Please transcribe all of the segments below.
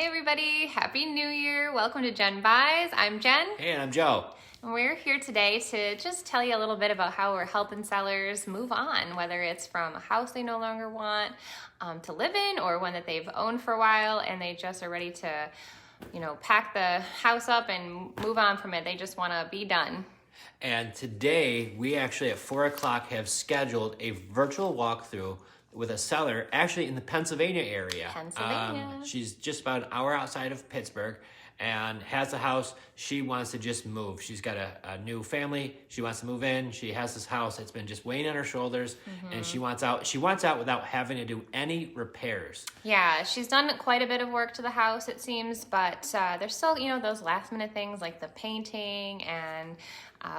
everybody, Happy New Year. Welcome to Jen Buys. I'm Jen. Hey, and I'm Joe. And we're here today to just tell you a little bit about how we're helping sellers move on, whether it's from a house they no longer want to live in or one that they've owned for a while and they just are ready to, pack the house up and move on from it. They just want to be done. And today, we actually at 4 o'clock have scheduled a virtual walkthrough with a seller actually in the Pennsylvania area. She's just about an hour outside of Pittsburgh and has a house. She wants to just move. She's got a new family. She wants to move in. She has this house that's been just weighing on her shoulders, and she wants out. She wants out without having to do any repairs. Yeah, she's done quite a bit of work to the house, it seems, but there's still, those last minute things like the painting and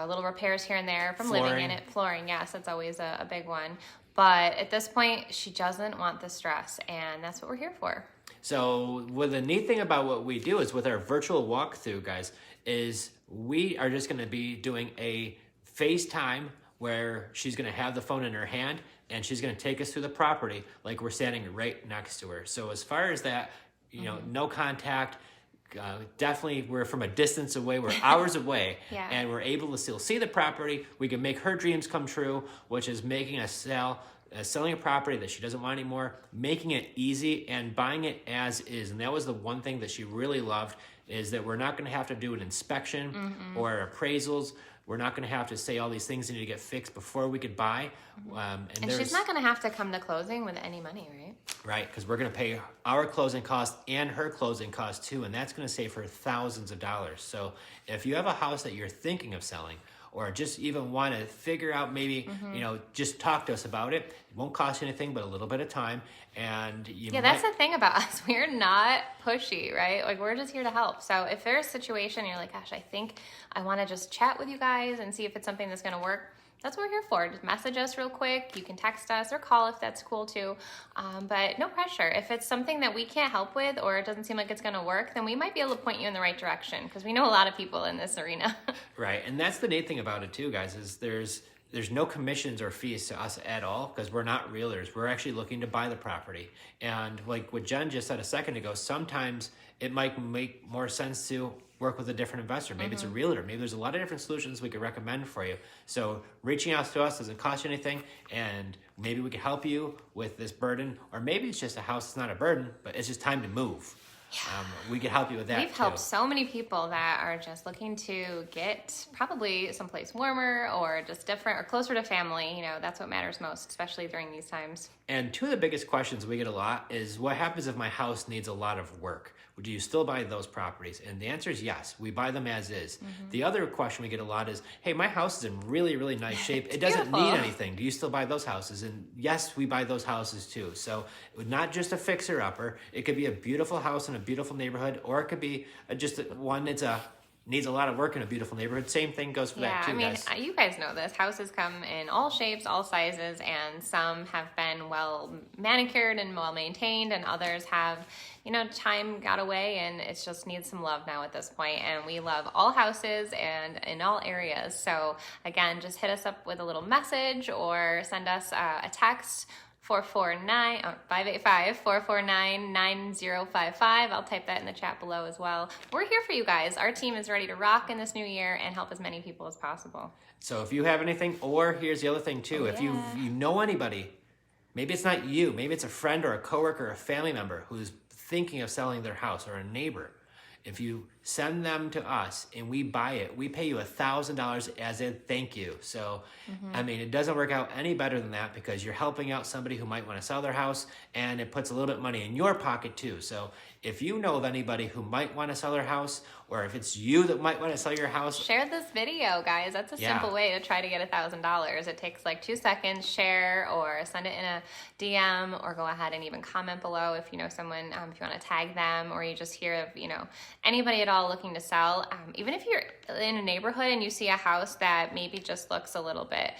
little repairs here and there from living in it. Flooring, yes, that's always a big one. But at this point, she doesn't want the stress, and that's what we're here for. So, the neat thing about what we do is with our virtual walkthrough, guys, is we are just going to be doing a FaceTime where she's going to have the phone in her hand, and she's going to take us through the property like we're standing right next to her. So, as far as that, no contact. Definitely, we're from a distance away. We're hours away, and we're able to still see the property. We can make her dreams come true, which is making selling a property that she doesn't want anymore, making it easy, and buying it as is. And that was the one thing that she really loved, is that we're not going to have to do an inspection or appraisals. We're not going to have to say all these things that need to get fixed before we could buy. And she's not going to have to come to closing with any money, right? Right, because we're going to pay our closing costs and her closing costs too, and that's going to save her thousands of dollars. So if you have a house that you're thinking of selling, or just even want to figure out maybe, just talk to us about it. It won't cost you anything but a little bit of time. And that's the thing about us. We're not pushy, right? Like, we're just here to help. So if there's a situation you're like, gosh, I think I want to just chat with you guys and see if it's something that's going to work, that's what we're here for. Just message us real quick. You can text us or call if that's cool too. But no pressure. If it's something that we can't help with or it doesn't seem like it's going to work, then we might be able to point you in the right direction because we know a lot of people in this arena. Right. And that's the neat thing about it too, guys, is there's no commissions or fees to us at all because we're not realtors. We're actually looking to buy the property. And like what Jen just said a second ago, sometimes it might make more sense to work with a different investor. Maybe it's a realtor. Maybe there's a lot of different solutions we could recommend for you. So reaching out to us doesn't cost you anything, and maybe we can help you with this burden, or maybe it's just a house that's not a burden, but it's just time to move. We can help you with that. We've helped so many people that are just looking to get probably someplace warmer or just different or closer to family. That's what matters most, especially during these times. And two of the biggest questions we get a lot is, what happens if my house needs a lot of work? Do you still buy those properties? And the answer is yes, we buy them as is. The other question we get a lot is, hey, my house is in really, really nice shape. It doesn't need anything. Do you still buy those houses? And yes, we buy those houses too. So not just a fixer-upper. It could be a beautiful house in a beautiful neighborhood, or it could be just one that's needs a lot of work in a beautiful neighborhood. Same thing goes for that too, guys. You guys know this. Houses come in all shapes, all sizes, and some have been well manicured and well maintained, and others have, time got away, and it just needs some love now at this point. And we love all houses and in all areas. So again, just hit us up with a little message or send us a text. 585-449-9055. I'll type that in the chat below as well. We're here for you guys. Our team is ready to rock in this new year and help as many people as possible. So if you have anything, or here's the other thing too, if you know anybody, maybe it's not you, maybe it's a friend or a coworker or a family member who's thinking of selling their house, or a neighbor, if you send them to us and we buy it, we pay you $1,000 as a thank you. So, it doesn't work out any better than that because you're helping out somebody who might want to sell their house, and it puts a little bit of money in your pocket too. So if you know of anybody who might want to sell their house, or if it's you that might want to sell your house, share this video, guys. That's a simple way to try to get $1,000. It takes like 2 seconds. Share or send it in a DM, or go ahead and even comment below if you know someone, if you want to tag them, or you just hear of, anybody at all looking to sell. Even if you're in a neighborhood and you see a house that maybe just looks a little bit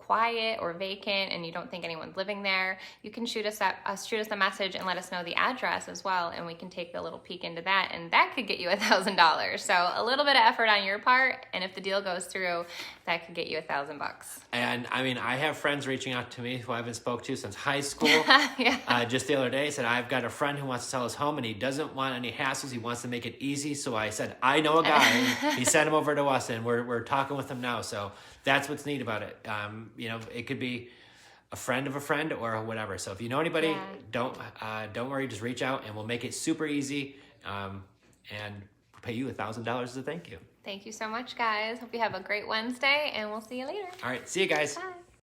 quiet or vacant and you don't think anyone's living there, you can shoot us a message and let us know the address as well, and we can take a little peek into that, and that could get you $1,000. So a little bit of effort on your part, and if the deal goes through, that could get you $1,000. And I mean, I have friends reaching out to me who I haven't spoke to since high school. Yeah. Just the other day, said, I've got a friend who wants to sell his home and he doesn't want any hassles. He wants to make it easy. So I said, I know a guy. He sent him over to us, and we're talking with him now. So that's what's neat about it. You know, it could be a friend of a friend or whatever. So if you know anybody, don't worry, just reach out and we'll make it super easy. And we'll pay you $1,000 as a thank you. Thank you so much, guys. Hope you have a great Wednesday, and we'll see you later. All right, see you guys. Bye.